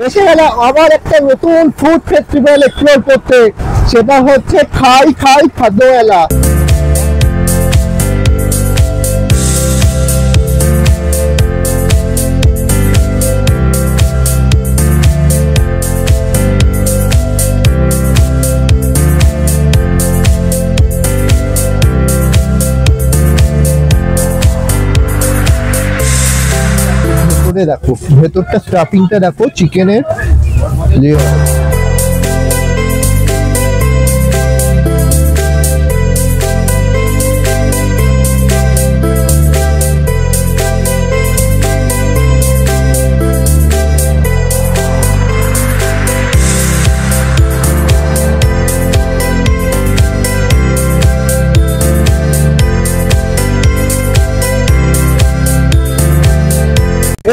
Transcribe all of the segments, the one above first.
এসে গেলাম আবার একটা নতুন ফুড ফেস্টিভ্যাল এক্সপ্লোর করতে, সেটা হচ্ছে খাই খাই খাদ্যমেলা। দেখো ভেতরটা স্টাফিংটা দেখো চিকেনের।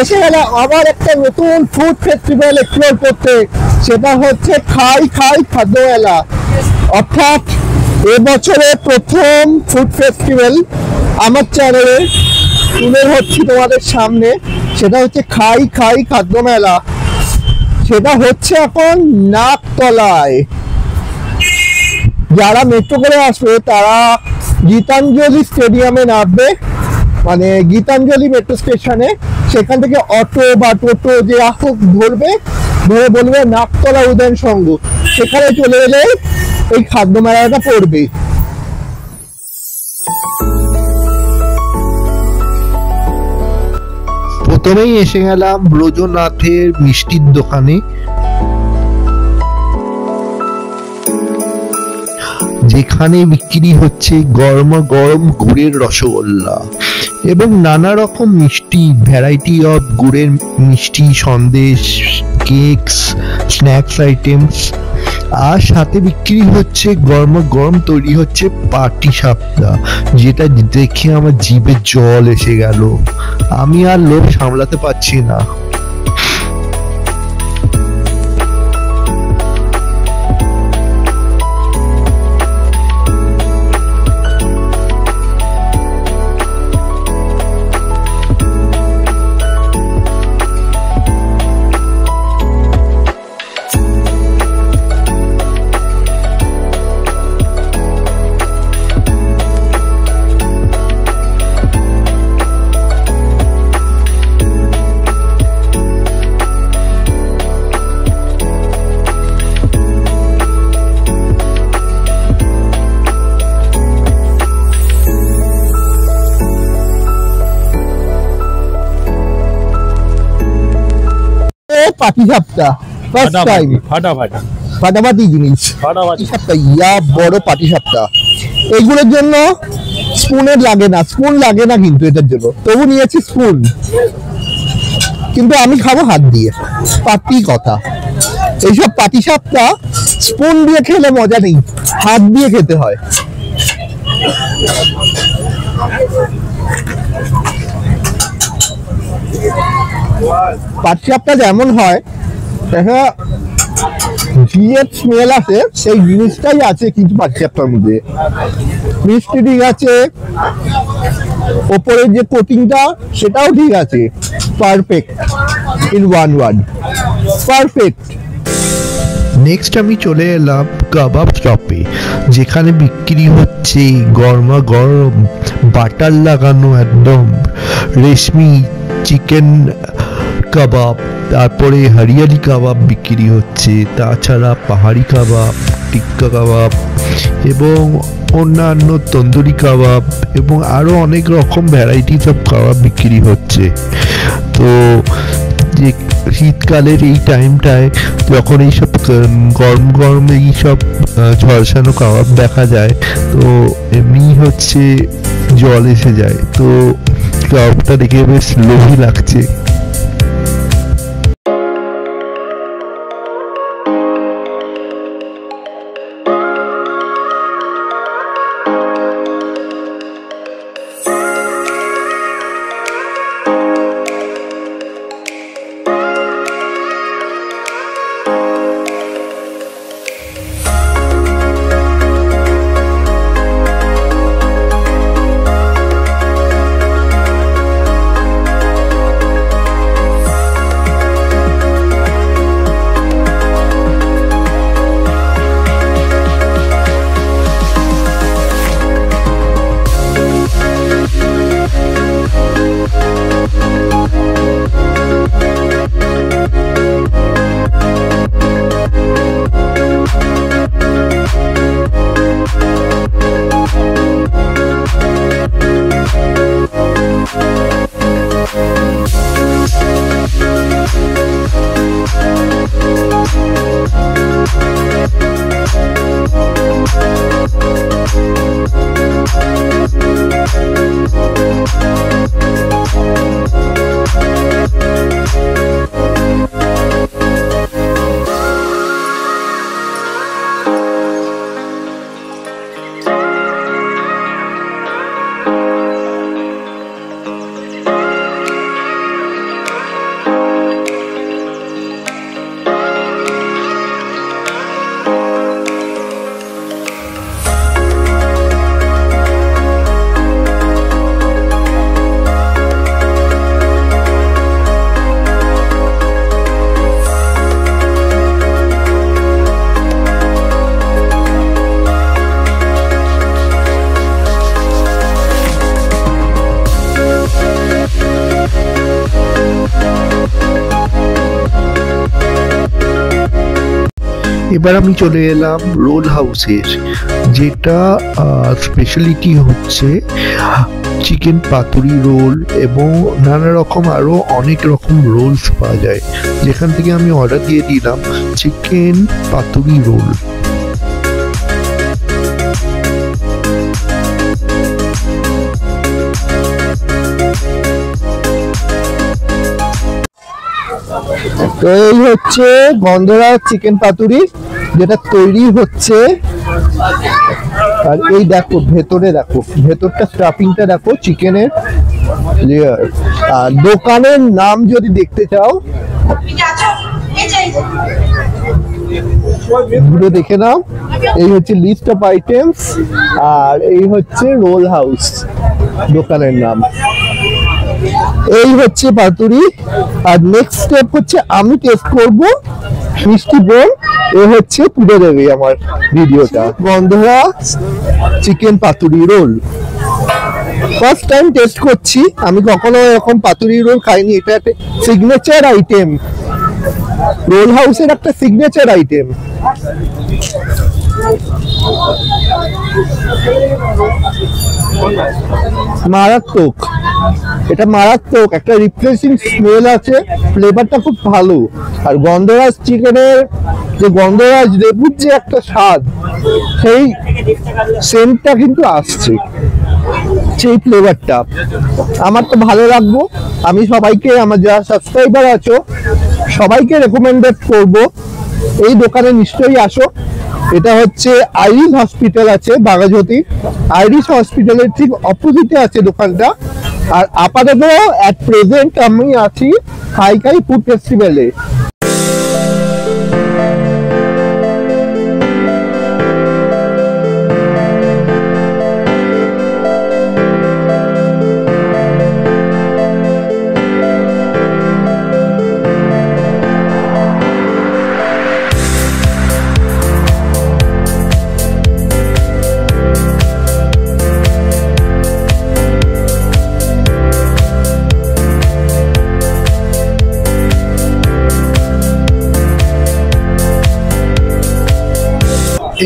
এসে গেলাম আবার একটা নতুন ফুড ফেস্টিভ্যাল এক্সপ্লোর করতে, সেটা হচ্ছে খাই খাই খাদ্যমেলা। অর্থাৎ এবছরের প্রথম ফুড ফেস্টিভ্যাল আমার চ্যানেলে তুলে ধরছি তোমাদের সামনে, সেটা হচ্ছে খাই খাই খাদ্যমেলা। সেটা হচ্ছে এখন নাকতলায়। যারা মেট্রো করে আসবে তারা গীতাঞ্জলি স্টেডিয়ামে নামবে, মানে গীতাঞ্জলি মেট্রো স্টেশনে। সেখান থেকে অটো বা টোটো যে আসুক ধরবে, ধরে বলবে নাকতলা উদয়ন সংঘ, সেখানে চলে এলে এই খাদ্য মেলাটা পড়বে। প্রথমেই এসে গেলাম ব্রজনাথের মিষ্টির দোকানে, যেখানে বিক্রি হচ্ছে গরমা গরম গুড়ের রসগোল্লা এবং নানা রকম মিষ্টি, ভ্যারাইটি অফ গুড়ের মিষ্টি, সন্দেশ, কেকস, স্ন্যাক্স আইটেমস। আর সাথে বিক্রি হচ্ছে গরমা গরম তৈরি হচ্ছে পাটি সাপটা, যেটা দেখে আমার জিভে জল এসে গেল। আমি আর লোভ সামলাতে পারছি না। পাটিসাপটা ফার্স্ট টাইম, ফাটাফাটি জিনিস। পাটিসাপটা, ইয়া বড় পাটিসাপটা। এইগুলোর জন্য স্পুনের লাগে না, স্পুন লাগে না কিন্তু এটার জন্য, তবু নিয়েছি স্পুন। কিন্তু আমি খাবো হাত দিয়ে, পাতি কথা। এইসব পাটিসাপটা স্পুন দিয়ে খেলে মজা নেই, হাত দিয়ে খেতে হয়। পাটিসাপটা যেমন হয় দেখা ঘিয়ের স্মেল আছে, সেই জিনিসটাই আছে কিন্তু পাটিসাপটার মধ্যে। মিষ্টি ঠিক আছে, ওপরের যে কোটিংটা সেটাও ঠিক আছে, perfect in one word, perfect. Next আমি চলে এলাম কাবাব শপে, যেখানে বিক্রি হচ্ছে গরমা গরম বাটার লাগানো একদম রেশমি চিকেন কাবাব, তারপরে হরিয়ালি কাবাব বিক্রি হচ্ছে, তাছাড়া পাহাড়ি কাবাব, টিক্কা কাবাব এবং অন্যান্য তন্দুরি কাবাব এবং আরও অনেক রকম ভ্যারাইটিস অফ কাবাব বিক্রি হচ্ছে। তো যে শীতকালের এই টাইমটায় যখন এইসব গরম গরম এইসব ঝলসানো কাবাব দেখা যায়, তো এমনি হচ্ছে জল এসে যায়। তো কাবাবটা দেখে বেশ লোভী লাগছে। এবার আমি চলে এলাম রোল হাউসের, যেটা স্পেশালিটি হচ্ছে চিকেন পাতুরি রোল এবং নানা রকম আরও অনেক রকম রোলস পাওয়া যায়, যেখান থেকে আমি অর্ডার দিয়ে দিলাম চিকেন পাতুরি রোল। তো এই হচ্ছে গন্ধরাজ চিকেন পাতুরি, যেটা তৈরি হচ্ছে। আর এই দেখো ভেতরে, দেখো ভেতরটা স্টাফিংটা দেখো চিকেনের। আর দোকানের নাম যদি দেখতে চাও ঘুরে দেখে নাও। এই হচ্ছে লিস্ট অফ আইটেমস, আর এই হচ্ছে রোল হাউস দোকানের নাম। এই হচ্ছে পাতুরি। আর নেক্সট স্টেপ হচ্ছে আমি টেস্ট করব মিষ্টি বোন। এ হচ্ছে তুলে দেবে আমার ভিডিওটা। গন্ধরাজ চিকেন পাতুরি রোল ফার্স্ট টাইম টেস্ট করছি, আমি কখনো এরকম পাতুরি রোল খাইনি। এটা একটা সিগনেচার আইটেম, রোল হাউসের একটা সিগনেচার আইটেম। মারাত্মক, এটা মারাত্মক একটা রিফ্রেশিং স্মেল আছে, ফ্লেভারটা খুব ভালো। আর গন্ধরাজ চিকেনের যে গন্ধরাজ লেবুর যে একটা স্বাদ, সেই সেন্টটা কিন্তু আসছে, সেই ফ্লেভারটা আমার তো ভালো লাগবো। আমি সবাইকে, আমার যারা সাবস্ক্রাইবার আছো সবাইকে রেকমেন্ডেড করব এই দোকানে নিশ্চয়ই আসো। এটা হচ্ছে আইরিশ হসপিটাল আছে বাঘাযতীন, আইরিশ হসপিটালের ঠিক অপোজিটে আছে দোকানটা। আর আপাতত এট প্রেজেন্ট আমি আছি খাইখাই ফুড ফেস্টিভ্যালে।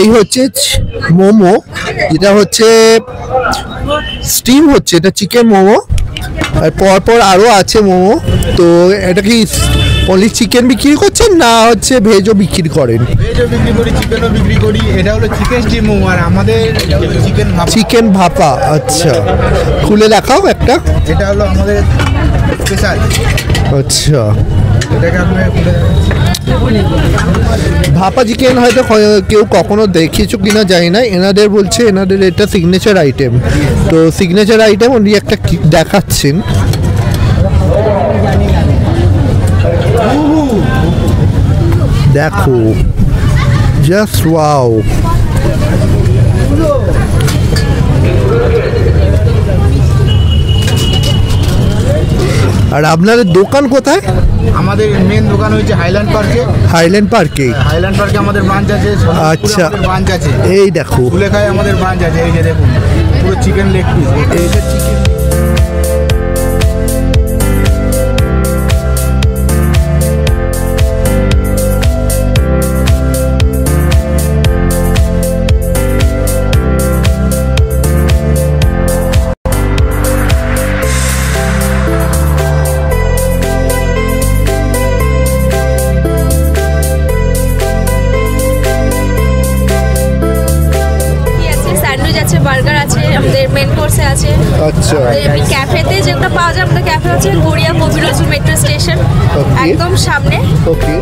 এই হচ্ছে মোমো, যেটা হচ্ছে স্টিম হচ্ছে, এটা চিকেন মোমো। আর পরপর আরও আছে মোমো। তো এটা কি অনলি চিকেন বিক্রি করছেন না হচ্ছে ভেজও বিক্রি করেন? ভেজও বিক্রি করি, চিকেনও বিক্রি করি। এটা হলো চিকেন স্টিম মোমো, আর আমাদের চিকেন ভাপা। চিকেন ভাপা, আচ্ছা খুলে দেখাও একটা। এটা হলো আমাদের স্পেশাল। আচ্ছা, এটাকে আপনি খুলে ভাপা চিকেন হয়তো কেউ কখনো দেখিয়েছো কিনা জানি না, এনাদের বলছে এনাদের এটা সিগনেচার আইটেম। তো সিগনেচার আইটেম উনি একটা দেখাচ্ছেন। দেখো জাস্ট ওয়াও। আর আপনাদের দোকান কোথায়? আমাদের মেন দোকান হচ্ছে হাইল্যান্ড পার্কে। হাইল্যান্ড পার্কে? হাইল্যান্ড পার্কে আমাদের ব্রাঞ্চ আছে। আচ্ছা, ব্রাঞ্চ আছে এই দেখো ফুলেখায় আমাদের ব্রাঞ্চ আছে। এই যে দেখুন পুরো চিকেন লেগ পিস, এইটা চিকেন। বার্গার আছে, আমাদের মেন কোর্সে আছে। আচ্ছা, আমাদের ক্যাফেতে যেটা পাওয়া যায়, আমাদের ক্যাফে হচ্ছে গড়িয়া কবির নজরুল মেট্রো স্টেশন একদম সামনে। ওকে।